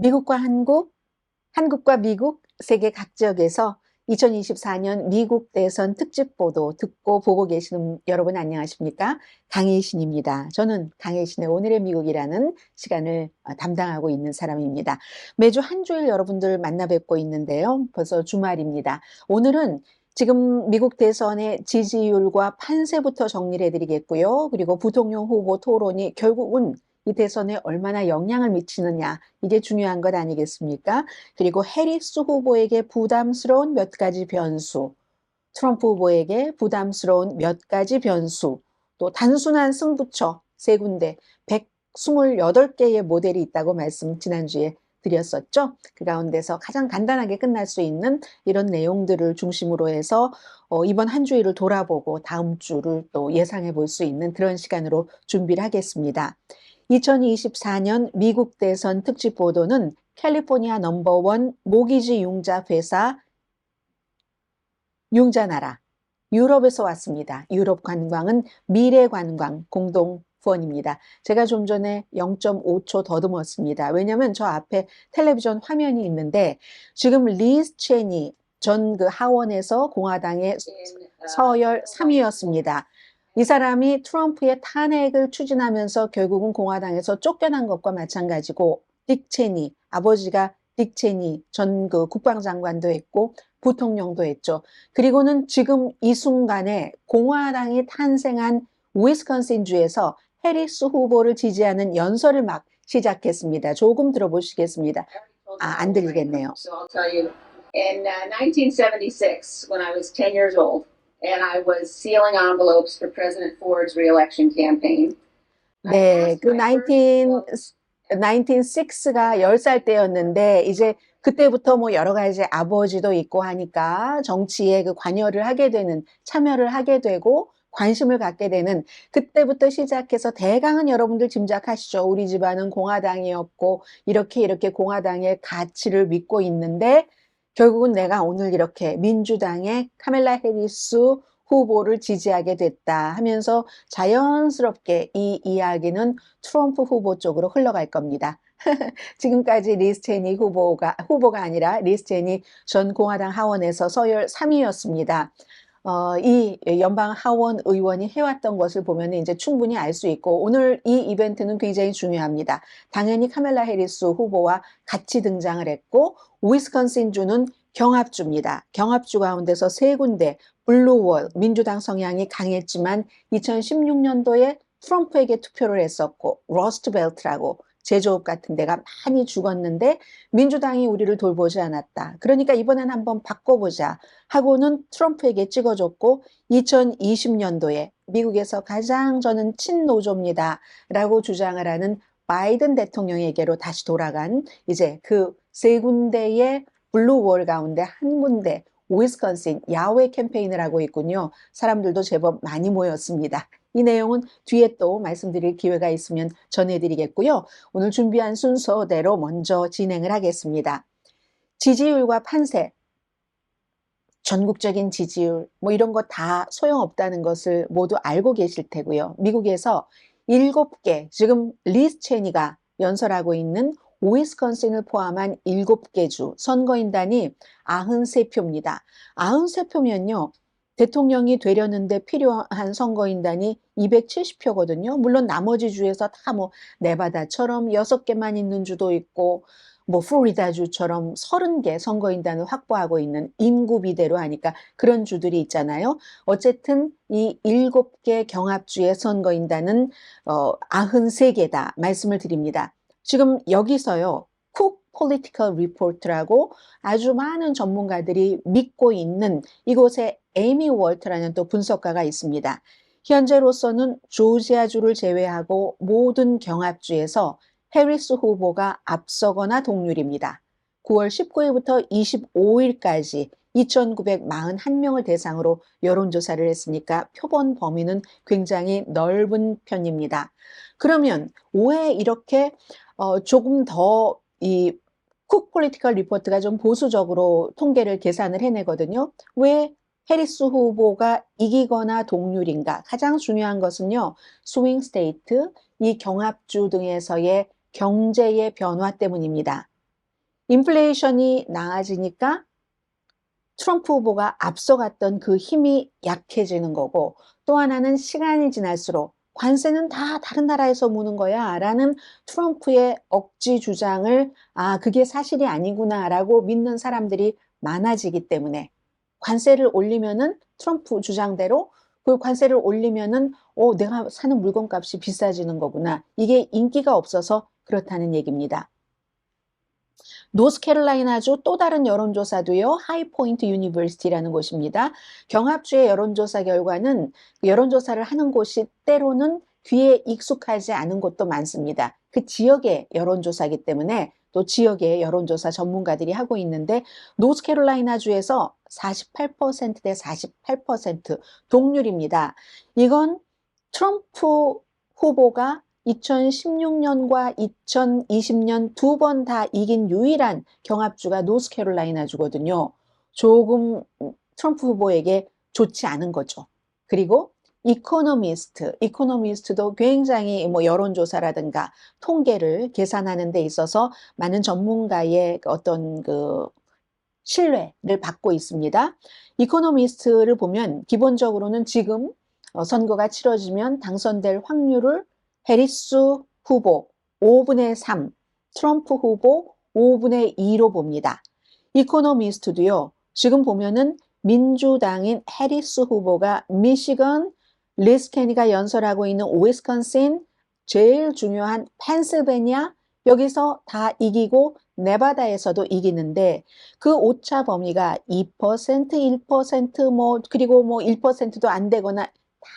미국과 한국, 한국과 미국, 세계 각 지역에서 2024년 미국 대선 특집 보도 듣고 보고 계시는 여러분 안녕하십니까? 강혜신입니다. 저는 강혜신의 오늘의 미국이라는 시간을 담당하고 있는 사람입니다. 매주 한 주일 여러분들 만나 뵙고 있는데요. 벌써 주말입니다. 오늘은 지금 미국 대선의 지지율과 판세부터 정리를 해드리겠고요. 그리고 부통령 후보 토론이 결국은 이 대선에 얼마나 영향을 미치느냐, 이게 중요한 것 아니겠습니까? 그리고 해리스 후보에게 부담스러운 몇 가지 변수, 트럼프 후보에게 부담스러운 몇 가지 변수, 또 단순한 승부처 세 군데, 128개의 모델이 있다고 말씀 지난주에 드렸었죠. 그 가운데서 가장 간단하게 끝날 수 있는 이런 내용들을 중심으로 해서 이번 한 주일을 돌아보고 다음 주를 또 예상해 볼 수 있는 그런 시간으로 준비를 하겠습니다. 2024년 미국 대선 특집 보도는 캘리포니아 넘버원 모기지 융자 회사 융자나라 유럽에서 왔습니다. 유럽 관광은 미래관광 공동 후원입니다. 제가 좀 전에 0.5초 더듬었습니다. 왜냐하면 저 앞에 텔레비전 화면이 있는데 지금 리즈 체니 전 그 하원에서 공화당의 서열 3위였습니다. 이 사람이 트럼프의 탄핵을 추진하면서 결국은 공화당에서 쫓겨난 것과 마찬가지고 딕 체니, 아버지가 딕 체니 전 그 국방장관도 했고 부통령도 했죠. 그리고는 지금 이 순간에 공화당이 탄생한 위스콘신 주에서 해리스 후보를 지지하는 연설을 막 시작했습니다. 조금 들어보시겠습니다. 안 들리겠네요. So I'll tell you, in 1976, when I was 10 years old, and I was sealing envelopes for President Ford's re-election campaign. 네, 그 1996가 10살 때였는데 이제 그때부터 뭐 여러 가지 아버지도 있고 하니까 정치에 그 관여를 하게 되는, 참여를 하게 되고 관심을 갖게 되는 그때부터 시작해서 대강은 여러분들 짐작하시죠. 우리 집안은 공화당이었고 이렇게 공화당의 가치를 믿고 있는데 결국은 내가 오늘 이렇게 민주당의 카멜라 해리스 후보를 지지하게 됐다 하면서 자연스럽게 이 이야기는 트럼프 후보 쪽으로 흘러갈 겁니다. 지금까지 리즈 체니 후보가 아니라 리즈 체니 전 공화당 하원에서 서열 3위였습니다. 이 연방 하원 의원이 해왔던 것을 보면 이제 충분히 알 수 있고 오늘 이 이벤트는 굉장히 중요합니다. 당연히 카멜라 해리스 후보와 같이 등장을 했고 위스콘신주는 경합주입니다. 경합주 가운데서 세 군데 블루월 민주당 성향이 강했지만 2016년도에 트럼프에게 투표를 했었고 러스트 벨트라고 제조업 같은 데가 많이 죽었는데 민주당이 우리를 돌보지 않았다. 그러니까 이번엔 한번 바꿔보자 하고는 트럼프에게 찍어줬고 2020년도에 미국에서 가장 저는 친노조입니다 라고 주장을 하는 바이든 대통령에게로 다시 돌아간 이제 그 세 군데의 블루월 가운데 한 군데 위스콘신 야외 캠페인을 하고 있군요. 사람들도 제법 많이 모였습니다. 이 내용은 뒤에 또 말씀드릴 기회가 있으면 전해드리겠고요. 오늘 준비한 순서대로 먼저 진행을 하겠습니다. 지지율과 판세, 전국적인 지지율 뭐 이런 거 다 소용없다는 것을 모두 알고 계실 테고요. 미국에서 7개, 지금 리즈 체니가 연설하고 있는 위스콘신을 포함한 7개 주 선거인단이 93표입니다. 93표면요. 대통령이 되려는데 필요한 선거인단이 270표거든요. 물론 나머지 주에서 다 뭐 네바다처럼 6개만 있는 주도 있고 뭐 플로리다주처럼 30개 선거인단을 확보하고 있는 인구 비대로 하니까 그런 주들이 있잖아요. 어쨌든 이 7개 경합주의 선거인단은 93개다 말씀을 드립니다. 지금 여기서요. 쿡 폴리티컬 리포트라고 아주 많은 전문가들이 믿고 있는 이곳에 에이미 월트라는 또 분석가가 있습니다. 현재로서는 조지아주를 제외하고 모든 경합주에서 해리스 후보가 앞서거나 동률입니다. 9월 19일부터 25일까지 2,941명을 대상으로 여론조사를 했으니까 표본 범위는 굉장히 넓은 편입니다. 그러면 왜 이렇게 조금 더 이 쿡 폴리티컬 리포트가 좀 보수적으로 통계를 계산을 해내거든요. 왜 해리스 후보가 이기거나 동률인가? 가장 중요한 것은요. 스윙 스테이트, 이 경합주 등에서의 경제의 변화 때문입니다. 인플레이션이 나아지니까 트럼프 후보가 앞서갔던 그 힘이 약해지는 거고, 또 하나는 시간이 지날수록 관세는 다 다른 나라에서 무는 거야 라는 트럼프의 억지 주장을 그게 사실이 아니구나라고 믿는 사람들이 많아지기 때문에 관세를 올리면은 트럼프 주장대로 그 관세를 올리면은 내가 사는 물건값이 비싸지는 거구나. 이게 인기가 없어서 그렇다는 얘기입니다. 노스캐롤라이나주 또 다른 여론조사도요. 하이포인트 유니버시티라는 곳입니다. 경합주의 여론조사 결과는 여론조사를 하는 곳이 때로는 귀에 익숙하지 않은 곳도 많습니다. 그 지역의 여론조사이기 때문에 또 지역의 여론조사 전문가들이 하고 있는데 노스캐롤라이나주에서 48%대 48% 동률입니다. 이건 트럼프 후보가 2016년과 2020년 두 번 다 이긴 유일한 경합주가 노스캐롤라이나주거든요. 조금 트럼프 후보에게 좋지 않은 거죠. 그리고 이코노미스트도 굉장히 여론조사라든가 통계를 계산하는 데 있어서 많은 전문가의 어떤 신뢰를 받고 있습니다. 이코노미스트를 보면 기본적으로는 지금 선거가 치러지면 당선될 확률을 해리스 후보 5분의 3, 트럼프 후보 5분의 2로 봅니다. 이코노미스트도요. 지금 보면은 민주당인 해리스 후보가 미시건, 리스 케니가 연설하고 있는 위스콘신, 제일 중요한 펜실베니아 여기서 다 이기고 네바다에서도 이기는데 그 오차 범위가 2%, 1% 그리고 1%도 안 되거나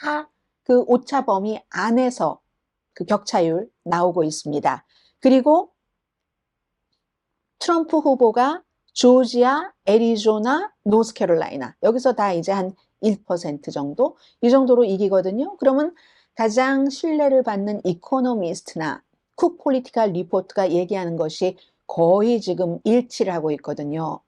다 그 오차 범위 안에서 그 격차율 나오고 있습니다. 그리고 트럼프 후보가 조지아, 애리조나, 노스캐롤라이나 여기서 다 이제 한 1% 정도 이 정도로 이기거든요. 그러면 가장 신뢰를 받는 이코노미스트나 쿡 폴리티컬 리포트가 얘기하는 것이 거의 지금 일치를 하고 있거든요.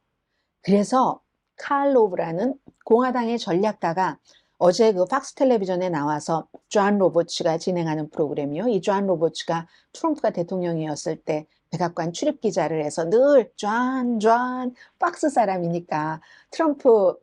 그래서 칼 로브라는 공화당의 전략가가 어제 그 팍스 텔레비전에 나와서 존 로버츠가 진행하는 프로그램이요. 이 존 로버츠가 트럼프가 대통령이었을 때 백악관 출입 기자를 해서 늘 존 팍스 사람이니까 트럼프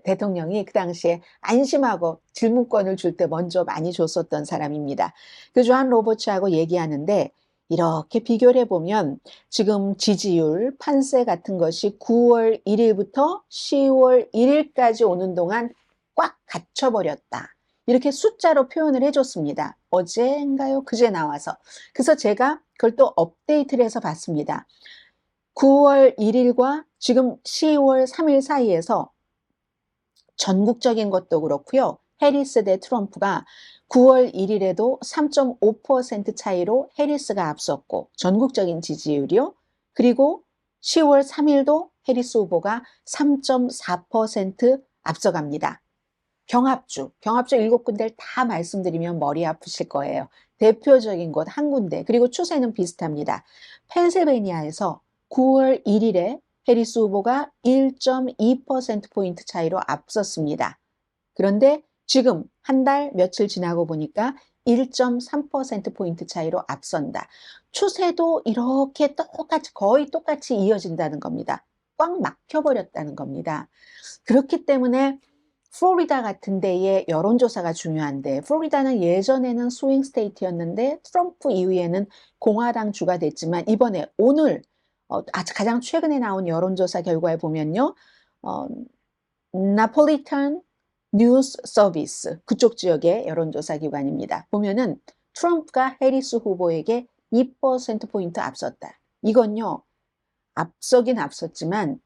대통령이 그 당시에 안심하고 질문권을 줄 때 먼저 많이 줬었던 사람입니다. 그 존 로버츠하고 얘기하는데 이렇게 비교를 해보면 지금 지지율, 판세 같은 것이 9월 1일부터 10월 1일까지 오는 동안 꽉 갇혀버렸다. 이렇게 숫자로 표현을 해줬습니다. 어제인가요? 그제 나와서. 그래서 제가 그걸 또 업데이트를 해서 봤습니다. 9월 1일과 지금 10월 3일 사이에서 전국적인 것도 그렇고요. 해리스 대 트럼프가 9월 1일에도 3.5% 차이로 해리스가 앞섰고 전국적인 지지율이요. 그리고 10월 3일도 해리스 후보가 3.4% 앞서갑니다. 경합주 7군데를 다 말씀드리면 머리 아프실 거예요. 대표적인 곳 한 군데, 그리고 추세는 비슷합니다. 펜실베니아에서 9월 1일에 해리스 후보가 1.2%포인트 차이로 앞섰습니다. 그런데 지금 한 달 며칠 지나고 보니까 1.3%포인트 차이로 앞선다. 추세도 이렇게 거의 똑같이 이어진다는 겁니다. 꽉 막혀버렸다는 겁니다. 그렇기 때문에 플로리다 같은 데의 여론조사가 중요한데 플로리다는 예전에는 스윙 스테이트였는데 트럼프 이후에는 공화당 주가 됐지만 이번에 오늘 가장 최근에 나온 여론조사 결과에 보면요. 나폴리탄 뉴스 서비스 그쪽 지역의 여론조사 기관입니다. 보면은 트럼프가 해리스 후보에게 2%포인트 앞섰다. 이건요. 앞서긴 앞섰지만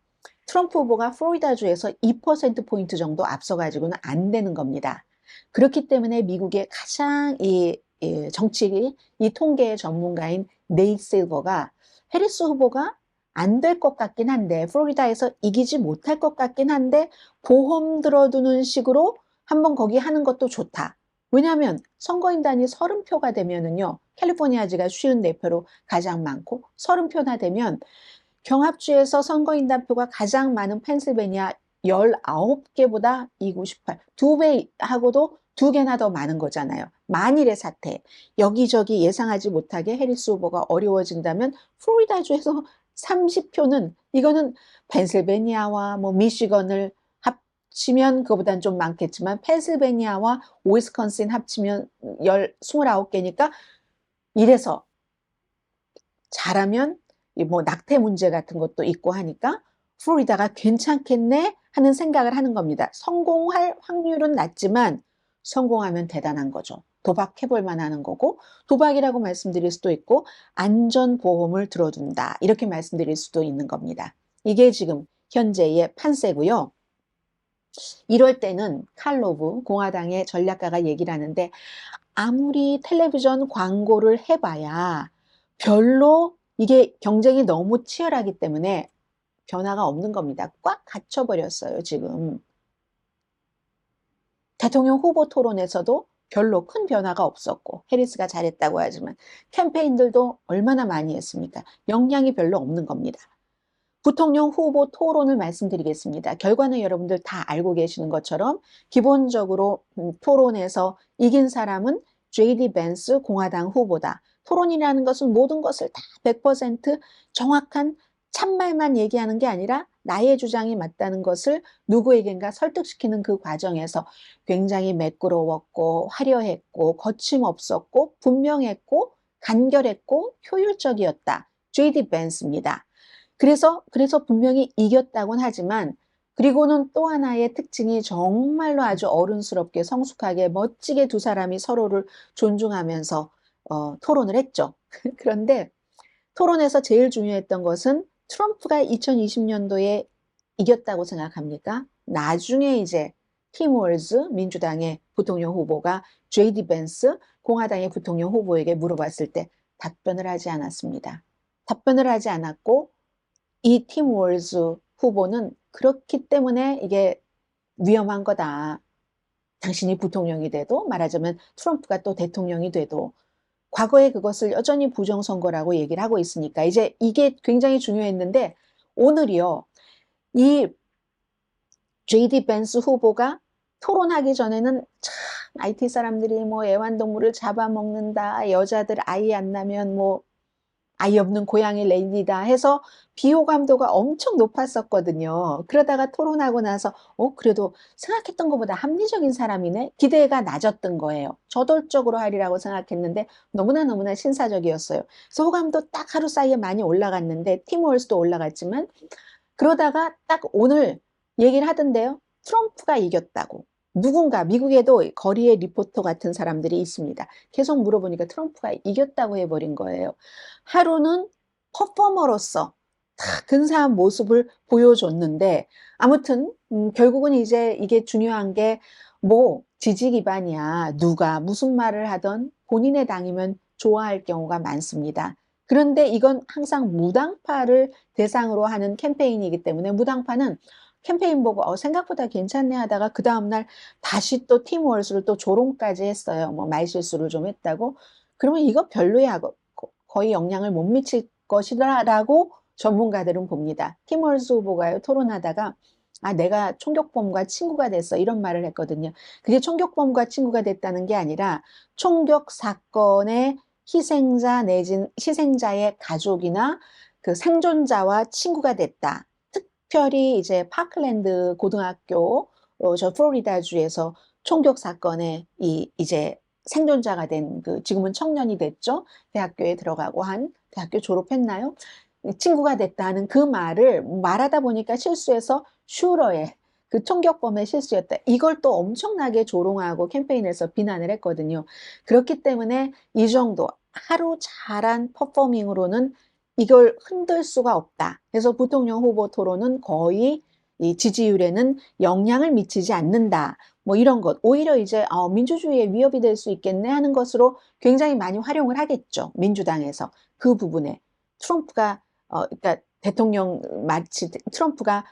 트럼프 후보가 플로리다주에서 2%포인트 정도 앞서가지고는 안 되는 겁니다. 그렇기 때문에 미국의 가장 이 통계의 전문가인 네이트 실버가 해리스 후보가 안 될 것 같긴 한데 플로리다에서 이기지 못할 것 같긴 한데 보험 들어두는 식으로 한번 거기 하는 것도 좋다. 왜냐하면 선거인단이 30표가 되면은요. 캘리포니아주가 54표로 가장 많고 30표나 되면 경합주에서 선거인단표가 가장 많은 펜실베니아 19개보다 298, 2배하고도 2개나 더 많은 거잖아요. 만일의 사태, 여기저기 예상하지 못하게 해리스 후보가 어려워진다면 플로리다주에서 30표는 이거는 펜실베니아와 뭐 미시건을 합치면 그거보다는 좀 많겠지만 펜실베니아와 위스콘신 합치면 29개니까 이래서 잘하면 뭐 낙태 문제 같은 것도 있고 하니까 플로리다가 괜찮겠네 하는 생각을 하는 겁니다. 성공할 확률은 낮지만 성공하면 대단한 거죠. 도박해볼 만하는 거고 도박이라고 말씀드릴 수도 있고 안전보험을 들어둔다 이렇게 말씀드릴 수도 있는 겁니다. 이게 지금 현재의 판세고요. 이럴 때는 칼로브 공화당의 전략가가 얘기를 하는데 아무리 텔레비전 광고를 해봐야 별로 이게 경쟁이 너무 치열하기 때문에 변화가 없는 겁니다. 꽉 갇혀버렸어요, 지금. 대통령 후보 토론에서도 별로 큰 변화가 없었고 해리스가 잘했다고 하지만 캠페인들도 얼마나 많이 했습니까? 영향이 별로 없는 겁니다. 부통령 후보 토론을 말씀드리겠습니다. 결과는 여러분들 다 알고 계시는 것처럼 기본적으로 토론에서 이긴 사람은 JD 벤스 공화당 후보다. 토론이라는 것은 모든 것을 다 100% 정확한 참말만 얘기하는 게 아니라 나의 주장이 맞다는 것을 누구에겐가 설득시키는 그 과정에서 굉장히 매끄러웠고 화려했고 거침없었고 분명했고 간결했고 효율적이었다. JD 벤스입니다. 그래서 분명히 이겼다곤 하지만 그리고는 또 하나의 특징이 정말로 아주 어른스럽게 성숙하게 멋지게 두 사람이 서로를 존중하면서 토론을 했죠. 그런데 토론에서 제일 중요했던 것은 트럼프가 2020년도에 이겼다고 생각합니까? 나중에 이제 팀 월즈 민주당의 부통령 후보가 JD 벤스 공화당의 부통령 후보에게 물어봤을 때 답변을 하지 않았습니다. 답변을 하지 않았고 이 팀 월즈 후보는 그렇기 때문에 이게 위험한 거다. 당신이 부통령이 돼도 말하자면 트럼프가 또 대통령이 돼도 과거에 그것을 여전히 부정선거라고 얘기를 하고 있으니까 이제 이게 굉장히 중요했는데 오늘이요. 이 JD 벤스 후보가 토론하기 전에는 참 IT 사람들이 뭐 애완동물을 잡아먹는다. 여자들 아이 안 나면 뭐 아이 없는 고양이 레이디다 해서 비호감도가 엄청 높았었거든요. 그러다가 토론하고 나서 그래도 생각했던 것보다 합리적인 사람이네. 기대가 낮았던 거예요. 저돌적으로 하리라고 생각했는데 너무나 신사적이었어요. 그래서 호감도 딱 하루 사이에 많이 올라갔는데 팀 월스도 올라갔지만 그러다가 딱 오늘 얘기를 하던데요. 트럼프가 이겼다고. 누군가 미국에도 거리의 리포터 같은 사람들이 있습니다. 계속 물어보니까 트럼프가 이겼다고 해버린 거예요. 하루는 퍼포머로서 다 근사한 모습을 보여줬는데 아무튼 결국은 이제 이게 중요한 게 뭐 지지 기반이야. 누가 무슨 말을 하던 본인의 당이면 좋아할 경우가 많습니다. 그런데 이건 항상 무당파를 대상으로 하는 캠페인이기 때문에 무당파는 캠페인 보고 생각보다 괜찮네 하다가 그 다음날 다시 또 팀 월수를 또 조롱까지 했어요. 뭐 말실수를 좀 했다고. 그러면 이거 별로야. 거의 영향을 못 미칠 것이라고 전문가들은 봅니다. 팀 월수 후보가요 토론하다가 내가 총격범과 친구가 됐어 이런 말을 했거든요. 그게 총격범과 친구가 됐다는 게 아니라 총격 사건의 희생자 내진 희생자의 가족이나 그 생존자와 친구가 됐다. 특별히 이제 파클랜드 고등학교 저 플로리다주에서 총격 사건에 이제 생존자가 된 그 지금은 청년이 됐죠. 대학교에 들어가고 한 대학교 졸업했나요? 친구가 됐다는 그 말을 말하다 보니까 실수해서 슈러의 그 총격범의 실수였다. 이걸 또 엄청나게 조롱하고 캠페인에서 비난을 했거든요. 그렇기 때문에 이 정도 하루 잘한 퍼포밍으로는 이걸 흔들 수가 없다. 그래서 부통령 후보 토론은 거의 이 지지율에는 영향을 미치지 않는다. 뭐 이런 것. 오히려 이제 민주주의에 위협이 될 수 있겠네 하는 것으로 굉장히 많이 활용을 하겠죠. 민주당에서. 그 부분에. 트럼프가 그러니까 대통령 마치 트럼프가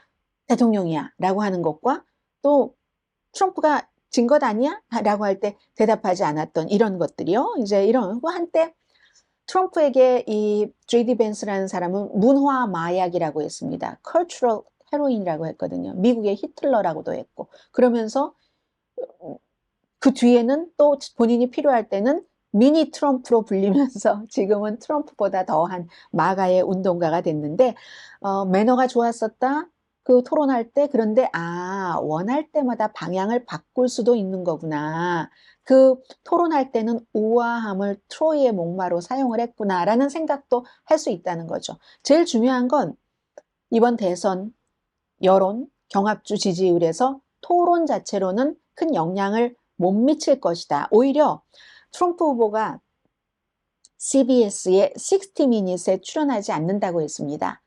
대통령이야 라고 하는 것과 또 트럼프가 진 것 아니야? 라고 할 때 대답하지 않았던 이런 것들이요. 이제 이런 한때 트럼프에게 이 JD 벤스라는 사람은 문화 마약이라고 했습니다. cultural 헤로인이라고 했거든요. 미국의 히틀러라고도 했고 그러면서 그 뒤에는 또 본인이 필요할 때는 미니 트럼프로 불리면서 지금은 트럼프보다 더한 마가의 운동가가 됐는데 매너가 좋았었다. 그 토론할 때 그런데 원할 때마다 방향을 바꿀 수도 있는 거구나. 그 토론할 때는 우아함을 트로이의 목마로 사용을 했구나라는 생각도 할 수 있다는 거죠. 제일 중요한 건 이번 대선 여론, 경합주 지지율에서 토론 자체로는 큰 영향을 못 미칠 것이다. 오히려 트럼프 후보가 CBS의 60 Minutes에 출연하지 않는다고 했습니다.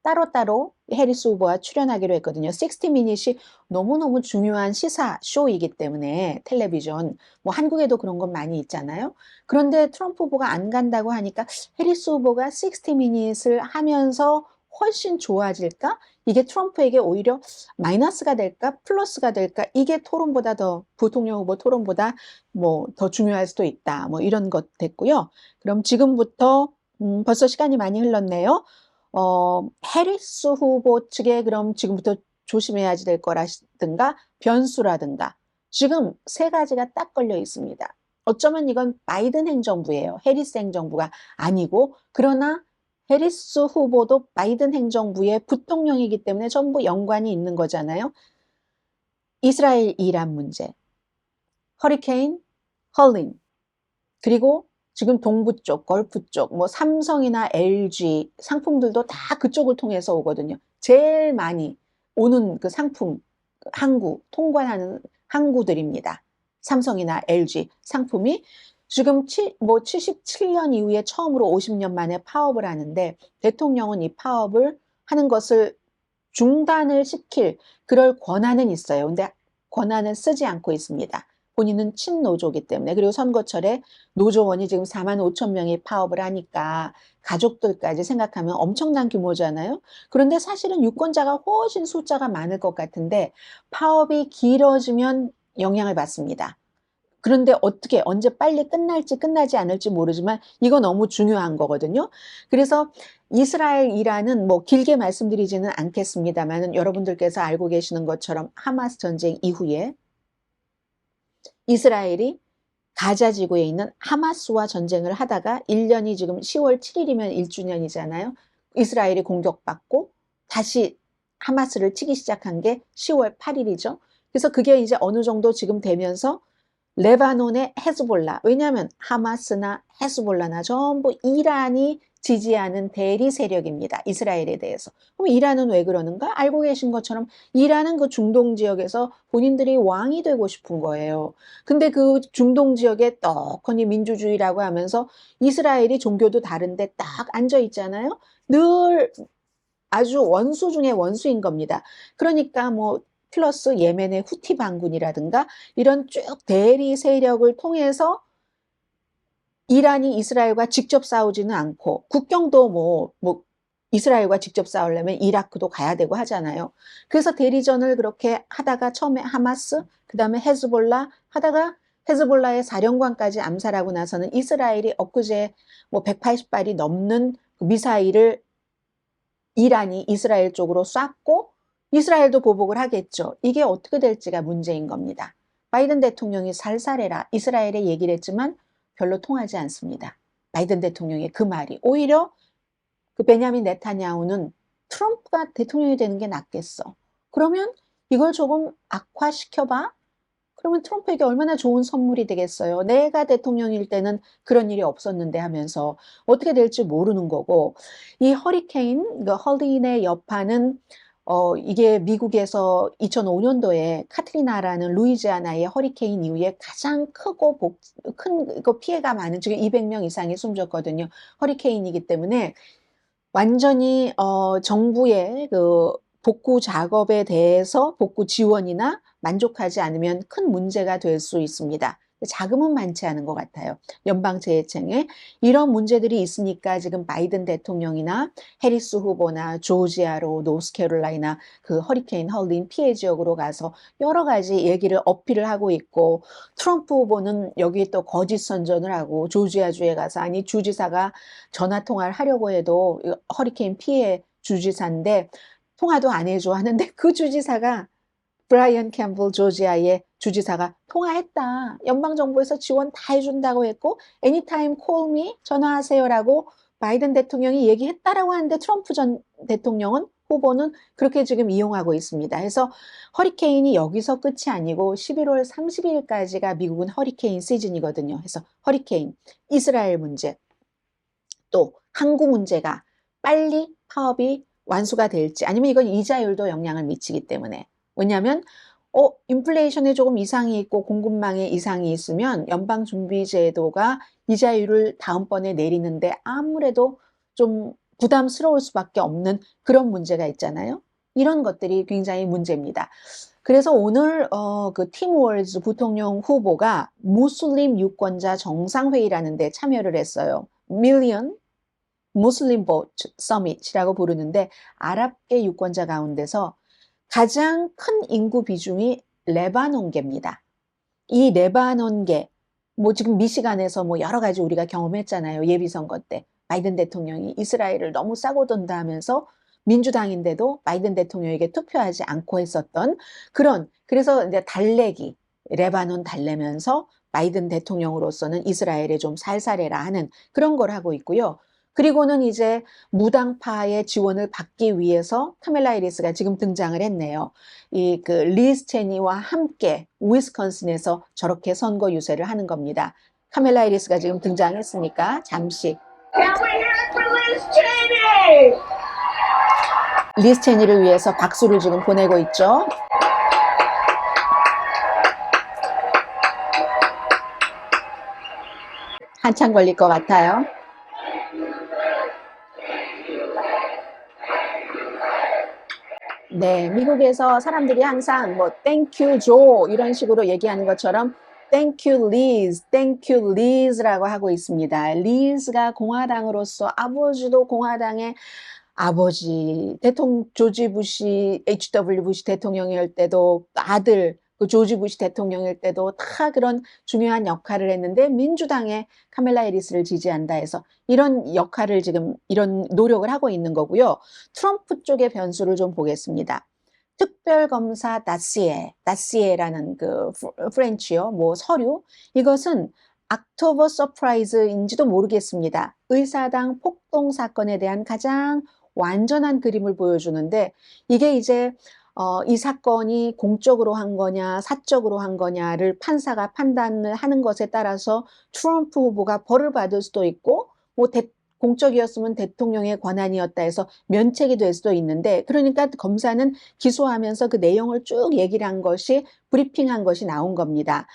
따로따로 해리스 후보와 출연하기로 했거든요. 60 Minutes이 너무너무 중요한 시사 쇼이기 때문에 텔레비전, 뭐 한국에도 그런 건 많이 있잖아요. 그런데 트럼프 후보가 안 간다고 하니까 해리스 후보가 60 Minutes을 하면서 훨씬 좋아질까? 이게 트럼프에게 오히려 마이너스가 될까? 플러스가 될까? 이게 토론보다 더, 부통령 후보 토론보다 뭐 더 중요할 수도 있다. 뭐 이런 것 됐고요. 그럼 지금부터 벌써 시간이 많이 흘렀네요. 해리스 후보 측에 그럼 지금부터 조심해야지 될 거라든가 변수라든가 지금 세 가지가 딱 걸려 있습니다. 어쩌면 이건 바이든 행정부예요. 해리스 행정부가 아니고 그러나 해리스 후보도 바이든 행정부의 부통령이기 때문에 전부 연관이 있는 거잖아요. 이스라엘 이란 문제, 허리케인 헐린, 그리고 지금 동부 쪽, 걸프 쪽, 뭐 삼성이나 LG 상품들도 다 그쪽을 통해서 오거든요. 제일 많이 오는 그 상품, 항구, 통관하는 항구들입니다. 삼성이나 LG 상품이 지금 77년 이후에 처음으로 50년 만에 파업을 하는데 대통령은 이 파업을 하는 것을 중단을 시킬 그럴 권한은 있어요. 근데 권한을 쓰지 않고 있습니다. 본인은 친노조기 때문에. 그리고 선거철에 노조원이 지금 4만 5천 명이 파업을 하니까 가족들까지 생각하면 엄청난 규모잖아요. 그런데 사실은 유권자가 훨씬 숫자가 많을 것 같은데 파업이 길어지면 영향을 받습니다. 그런데 어떻게 언제 빨리 끝날지 끝나지 않을지 모르지만 이거 너무 중요한 거거든요. 그래서 이스라엘 이란은 뭐 길게 말씀드리지는 않겠습니다만 여러분들께서 알고 계시는 것처럼 하마스 전쟁 이후에 이스라엘이 가자 지구에 있는 하마스와 전쟁을 하다가 1년이 지금 10월 7일이면 1주년이잖아요. 이스라엘이 공격받고 다시 하마스를 치기 시작한 게 10월 8일이죠. 그래서 그게 이제 어느 정도 지금 되면서 레바논의 헤즈볼라, 왜냐하면 하마스나 헤즈볼라나 전부 이란이 지지하는 대리 세력입니다. 이스라엘에 대해서. 그럼 이란은 왜 그러는가? 알고 계신 것처럼 이란은 그 중동 지역에서 본인들이 왕이 되고 싶은 거예요. 근데 그 중동 지역에 떡하니 민주주의라고 하면서 이스라엘이 종교도 다른데 딱 앉아 있잖아요. 늘 아주 원수 중에 원수인 겁니다. 그러니까 뭐 플러스 예멘의 후티 반군이라든가 이런 쭉 대리 세력을 통해서 이란이 이스라엘과 직접 싸우지는 않고 국경도 뭐 이스라엘과 직접 싸우려면 이라크도 가야 되고 하잖아요. 그래서 대리전을 그렇게 하다가 처음에 하마스, 그 다음에 헤즈볼라 하다가 헤즈볼라의 사령관까지 암살하고 나서는 이스라엘이 엊그제 뭐 180발이 넘는 미사일을 이란이 이스라엘 쪽으로 쐈고 이스라엘도 보복을 하겠죠. 이게 어떻게 될지가 문제인 겁니다. 바이든 대통령이 살살해라 이스라엘에 얘기를 했지만 별로 통하지 않습니다. 바이든 대통령의 그 말이 오히려 그 베냐민 네타냐후는 트럼프가 대통령이 되는 게 낫겠어. 그러면 이걸 조금 악화시켜봐. 그러면 트럼프에게 얼마나 좋은 선물이 되겠어요. 내가 대통령일 때는 그런 일이 없었는데 하면서 어떻게 될지 모르는 거고 이 허리케인, 그 헐린의 여파는 이게 미국에서 2005년도에 카트리나라는 루이지아나의 허리케인 이후에 가장 크고 큰 피해가 많은 지금 200명 이상이 숨졌거든요. 허리케인이기 때문에 완전히 정부의 그 복구 작업에 대해서 복구 지원이나 만족하지 않으면 큰 문제가 될 수 있습니다. 자금은 많지 않은 것 같아요. 연방재해청에 이런 문제들이 있으니까 지금 바이든 대통령이나 해리스 후보나 조지아로 노스캐롤라이나 그 허리케인 헐린 피해 지역으로 가서 여러 가지 얘기를 어필을 하고 있고 트럼프 후보는 여기 또 거짓 선전을 하고 조지아주에 가서 아니 주지사가 전화 통화를 하려고 해도 허리케인 피해 주지사인데 통화도 안 해줘 하는데 그 주지사가 브라이언 캠플 조지아의 주지사가 통화했다. 연방정부에서 지원 다 해준다고 했고 anytime call me 전화하세요라고 바이든 대통령이 얘기했다라고 하는데 트럼프 전 대통령은 후보는 그렇게 지금 이용하고 있습니다. 그래서 허리케인이 여기서 끝이 아니고 11월 30일까지가 미국은 허리케인 시즌이거든요. 그래서 허리케인, 이스라엘 문제, 또 항구 문제가 빨리 파업이 완수가 될지 아니면 이건 이자율도 영향을 미치기 때문에 왜냐하면 인플레이션에 조금 이상이 있고 공급망에 이상이 있으면 연방준비제도가 이자율을 다음번에 내리는데 아무래도 좀 부담스러울 수밖에 없는 그런 문제가 있잖아요. 이런 것들이 굉장히 문제입니다. 그래서 오늘 그 팀 월즈 부통령 후보가 무슬림 유권자 정상회의라는 데 참여를 했어요. 밀리언 무슬림 보트 서밋이라고 부르는데 아랍계 유권자 가운데서 가장 큰 인구 비중이 레바논계입니다. 이 레바논계, 뭐 지금 미시간에서 뭐 여러 가지 우리가 경험했잖아요. 예비선거 때. 바이든 대통령이 이스라엘을 너무 싸고 돈다 하면서 민주당인데도 바이든 대통령에게 투표하지 않고 했었던 그래서 이제 달래기, 레바논 달래면서 바이든 대통령으로서는 이스라엘에 좀 살살해라 하는 그런 걸 하고 있고요. 그리고는 이제 무당파의 지원을 받기 위해서 카멜라 해리스가 지금 등장을 했네요. 이 그 리즈 체니와 함께 위스콘신에서 저렇게 선거 유세를 하는 겁니다. 카멜라 해리스가 지금 등장했으니까 잠시 Can we hear it for Liz Cheney? 리즈 체니를 위해서 박수를 지금 보내고 있죠. 한참 걸릴 것 같아요. 네, 미국에서 사람들이 항상 뭐 Thank you, Joe 이런 식으로 얘기하는 것처럼 Thank you, Liz, Thank you, Liz라고 하고 있습니다. Liz가 공화당으로서 아버지도 공화당의 아버지 대통령 조지 부시 H.W. 부시 대통령일 때도 아들 그 조지 부시 대통령일 때도 다 그런 중요한 역할을 했는데 민주당의 카멜라 해리스를 지지한다 해서 이런 역할을 지금 이런 노력을 하고 있는 거고요. 트럼프 쪽의 변수를 좀 보겠습니다. 특별검사 다시에라는 그 프렌치요, 뭐 서류 이것은 악토버 서프라이즈인지도 모르겠습니다. 의사당 폭동 사건에 대한 가장 완전한 그림을 보여주는데 이게 이제 이 사건이 공적으로 한 거냐 사적으로 한 거냐를 판사가 판단을 하는 것에 따라서 트럼프 후보가 벌을 받을 수도 있고 뭐 공적이었으면 대통령의 권한이었다 해서 면책이 될 수도 있는데 그러니까 검사는 기소하면서 그 내용을 쭉 얘기를 한 것이 브리핑한 것이 나온 겁니다.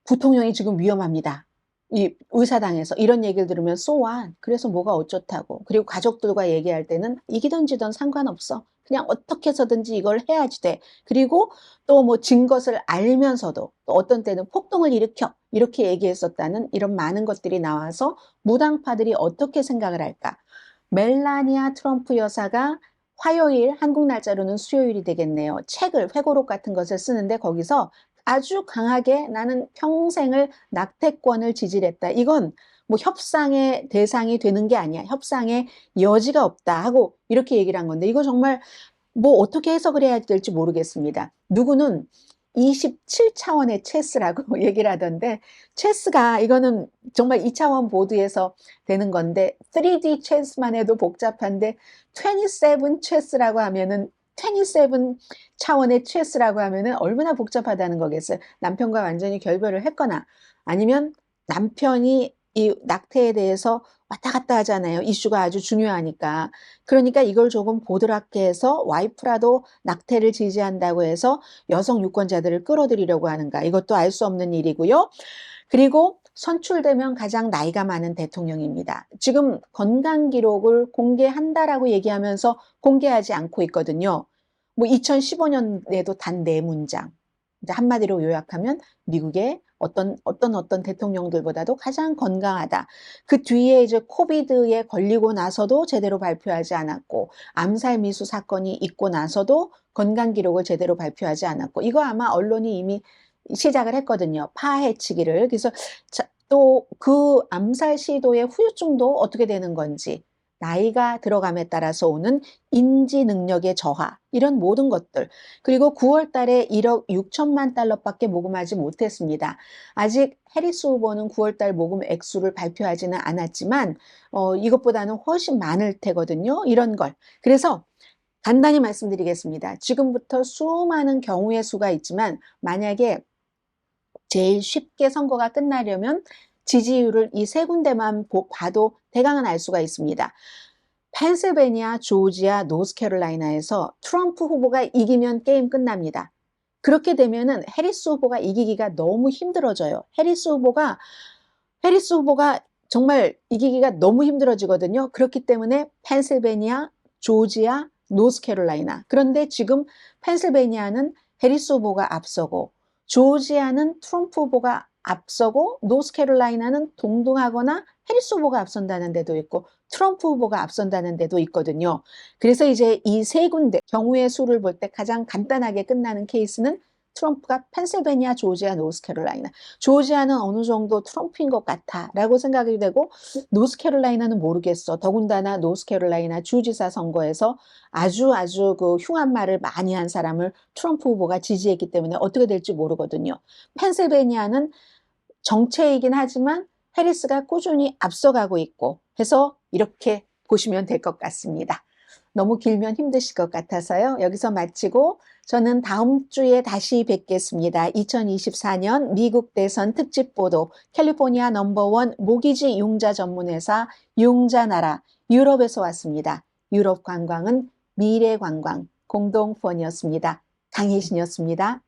부통령이 지금 위험합니다. 이 의사당에서 이런 얘기를 들으면 so what? 그래서 뭐가 어쩌다고. 그리고 가족들과 얘기할 때는 이기던 지던 상관없어. 그냥 어떻게 해서든지 이걸 해야지 돼. 그리고 또 뭐 진 것을 알면서도 또 어떤 때는 폭동을 일으켜 이렇게 얘기했었다는 이런 많은 것들이 나와서 무당파들이 어떻게 생각을 할까. 멜라니아 트럼프 여사가 화요일 한국 날짜로는 수요일이 되겠네요. 책을 회고록 같은 것을 쓰는데 거기서 아주 강하게 나는 평생을 낙태권을 지지했다. 이건 뭐 협상의 대상이 되는 게 아니야. 협상의 여지가 없다 하고 이렇게 얘기를 한 건데 이거 정말 뭐 어떻게 해석을 해야 될지 모르겠습니다. 누구는 27차원의 체스라고 얘기를 하던데 체스가 이거는 정말 2차원 보드에서 되는 건데 3D 체스만 해도 복잡한데 27 체스라고 하면은 27 차원의 체스라고 하면은 얼마나 복잡하다는 거겠어요. 남편과 완전히 결별을 했거나 아니면 남편이 이 낙태에 대해서 왔다 갔다 하잖아요. 이슈가 아주 중요하니까. 그러니까 이걸 조금 보드랍게 해서 와이프라도 낙태를 지지한다고 해서 여성 유권자들을 끌어들이려고 하는가. 이것도 알 수 없는 일이고요. 그리고 선출되면 가장 나이가 많은 대통령입니다. 지금 건강 기록을 공개한다라고 얘기하면서 공개하지 않고 있거든요. 뭐 2015년에도 단 4문장. 한마디로 요약하면 미국의 어떤 대통령들보다도 가장 건강하다. 그 뒤에 이제 코비드에 걸리고 나서도 제대로 발표하지 않았고 암살 미수 사건이 있고 나서도 건강 기록을 제대로 발표하지 않았고 이거 아마 언론이 이미 시작을 했거든요. 파헤치기를. 그래서 또 그 암살 시도의 후유증도 어떻게 되는 건지 나이가 들어감에 따라서 오는 인지 능력의 저하, 이런 모든 것들. 그리고 9월 달에 1억 6천만 달러밖에 모금하지 못했습니다. 아직 해리스 후보는 9월 달 모금 액수를 발표하지는 않았지만 이것보다는 훨씬 많을 테거든요. 이런 걸. 그래서 간단히 말씀드리겠습니다. 지금부터 수많은 경우의 수가 있지만 만약에 제일 쉽게 선거가 끝나려면 지지율을 이 세 군데만 봐도 대강은 알 수가 있습니다. 펜실베니아, 조지아, 노스캐롤라이나에서 트럼프 후보가 이기면 게임 끝납니다. 그렇게 되면은 해리스 후보가 이기기가 너무 힘들어져요. 해리스 후보가 정말 이기기가 너무 힘들어지거든요. 그렇기 때문에 펜실베니아, 조지아, 노스캐롤라이나. 그런데 지금 펜실베니아는 해리스 후보가 앞서고 조지아는 트럼프 후보가 앞서고 노스캐롤라이나는 동등하거나 해리스 후보가 앞선다는 데도 있고 트럼프 후보가 앞선다는 데도 있거든요. 그래서 이제 이 세 군데 경우의 수를 볼 때 가장 간단하게 끝나는 케이스는 트럼프가 펜실베니아, 조지아, 노스캐롤라이나. 조지아는 어느 정도 트럼프인 것 같아 라고 생각이 되고 노스캐롤라이나는 모르겠어. 더군다나 노스캐롤라이나 주지사 선거에서 아주 그 흉한 말을 많이 한 사람을 트럼프 후보가 지지했기 때문에 어떻게 될지 모르거든요. 펜실베니아는 정체이긴 하지만 해리스가 꾸준히 앞서가고 있고 해서 이렇게 보시면 될 것 같습니다. 너무 길면 힘드실 것 같아서요. 여기서 마치고 저는 다음 주에 다시 뵙겠습니다. 2024년 미국 대선 특집 보도 캘리포니아 넘버원 모기지 융자 전문회사 융자나라 유럽에서 왔습니다. 유럽 관광은 미래 관광 공동펀이었습니다. 강혜신이었습니다.